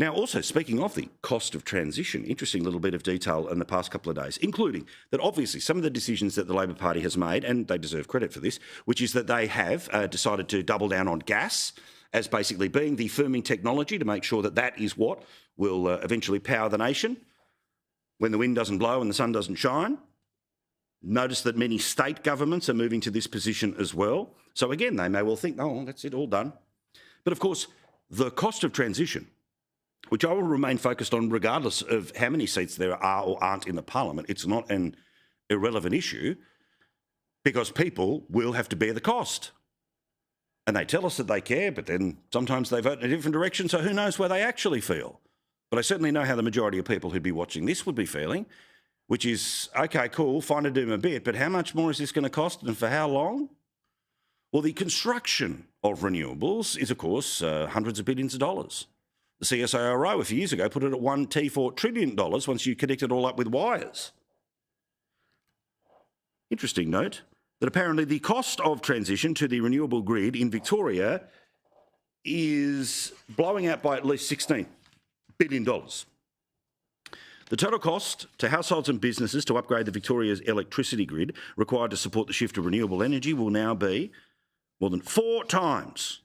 Now, also, speaking of the cost of transition, interesting little bit of detail in the past couple of days, including that obviously some of the decisions that the Labor Party has made, and they deserve credit for this, which is that they have decided to double down on gas as basically being the firming technology to make sure that that is what will eventually power the nation when the wind doesn't blow and the sun doesn't shine. Notice that many state governments are moving to this position as well. So again, they may well think, oh, that's it, all done. But of course, the cost of transition, which I will remain focused on regardless of how many seats there are or aren't in the parliament. It's not an irrelevant issue because people will have to bear the cost. And they tell us that they care, but then sometimes they vote in a different direction, so who knows where they actually feel. But I certainly know how the majority of people who'd be watching this would be feeling, which is, okay, cool, fine to do a bit, but how much more is this going to cost and for how long? Well, the construction of renewables is, of course, hundreds of billions of dollars. The CSIRO a few years ago put it at $1 trillion once you connect it all up with wires. Interesting note that apparently the cost of transition to the renewable grid in Victoria is blowing out by at least $16 billion. The total cost to households and businesses to upgrade the Victoria's electricity grid required to support the shift to renewable energy will now be more than 4 times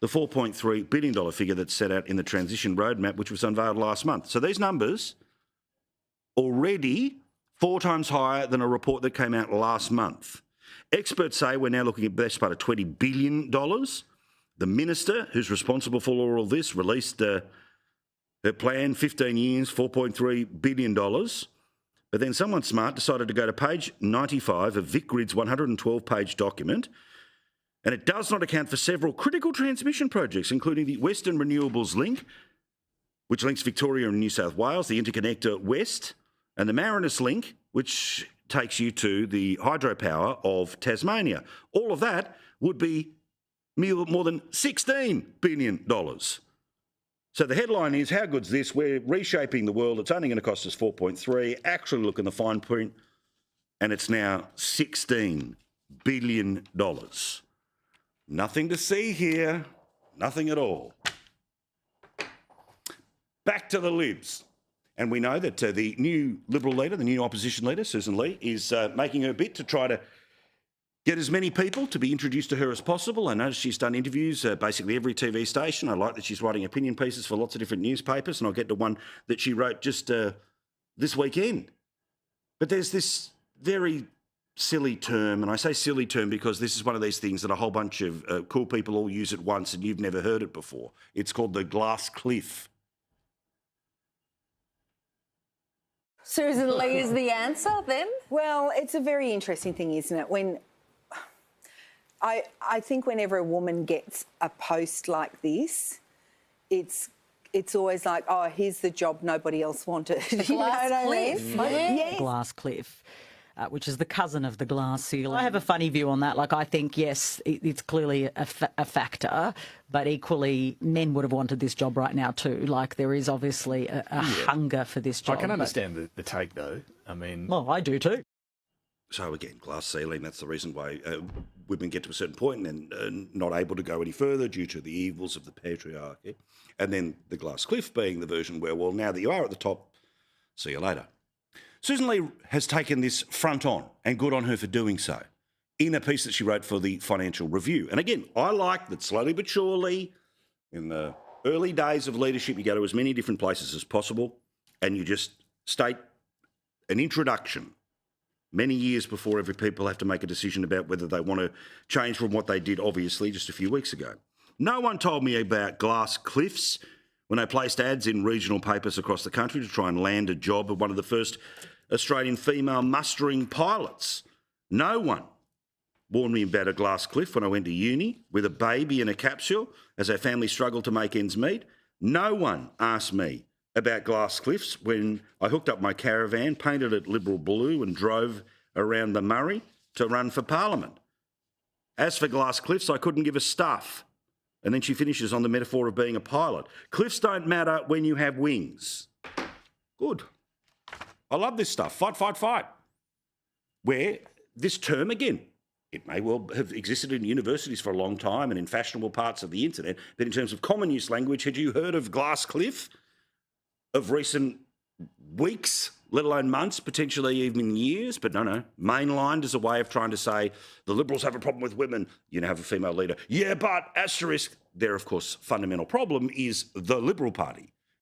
the $4.3 billion figure that's set out in the transition roadmap, which was unveiled last month. So these numbers already 4 times higher than a report that came out last month. Experts say we're now looking at the best part of $20 billion. The minister who's responsible for all of this released her plan, 15 years, $4.3 billion. But then someone smart decided to go to page 95 of VicGrid's 112-page document, and it does not account for several critical transmission projects, including the Western Renewables Link, which links Victoria and New South Wales, the Interconnector West, and the Marinus Link, which takes you to the hydropower of Tasmania. All of that would be more than $16 billion. So the headline is, how good's this? We're reshaping the world. It's only going to cost us 4.3. Actually look in the fine print, and it's now $16 billion. Nothing to see here, nothing at all. Back to the Libs. And we know that the new Liberal leader, the new opposition leader, Sussan Ley, is making her bit to try to get as many people to be introduced to her as possible. I noticed she's done interviews, basically every TV station. I like that she's writing opinion pieces for lots of different newspapers, and I'll get to one that she wrote just this weekend. But there's this very silly term, and I say silly term because this is one of these things that a whole bunch of cool people all use at once and you've never heard it before. It's called the glass cliff. Sussan Ley is the answer then? Well, it's a very interesting thing, isn't it? When I think whenever a woman gets a post like this, it's always like, oh, here's the job nobody else wanted. You know what I mean? Yes. Glass cliff. Which is the cousin of the glass ceiling. I have a funny view on that. Like, I think, yes, it's clearly a factor, but equally men would have wanted this job right now too. Like, there is obviously a hunger for this job. I can understand the take, though. I mean... Well, I do too. So again, glass ceiling, that's the reason why women get to a certain point and not able to go any further due to the evils of the patriarchy. And then the glass cliff being the version where, well, now that you are at the top, see you later. Sussan Ley has taken this front on, and good on her for doing so, in a piece that she wrote for the Financial Review. And again, I like that slowly but surely, in the early days of leadership, you go to as many different places as possible and you just state an introduction many years before every people have to make a decision about whether they want to change from what they did, obviously, just a few weeks ago. No one told me about glass cliffs when they placed ads in regional papers across the country to try and land a job at one of the first Australian female mustering pilots. No one warned me about a glass cliff when I went to uni with a baby in a capsule as our family struggled to make ends meet. No one asked me about glass cliffs when I hooked up my caravan, painted it Liberal blue and drove around the Murray to run for Parliament. As for glass cliffs, I couldn't give a stuff. And then she finishes on the metaphor of being a pilot. Cliffs don't matter when you have wings. Good. I love this stuff. Fight, fight, fight. Where this term, again, it may well have existed in universities for a long time and in fashionable parts of the internet, but in terms of common use language, had you heard of glass cliff? of recent weeks, let alone months, potentially even years. But no, mainlined as a way of trying to say the Liberals have a problem with women, you know, have a female leader. Yeah, but asterisk, their, of course, fundamental problem is the Liberal Party.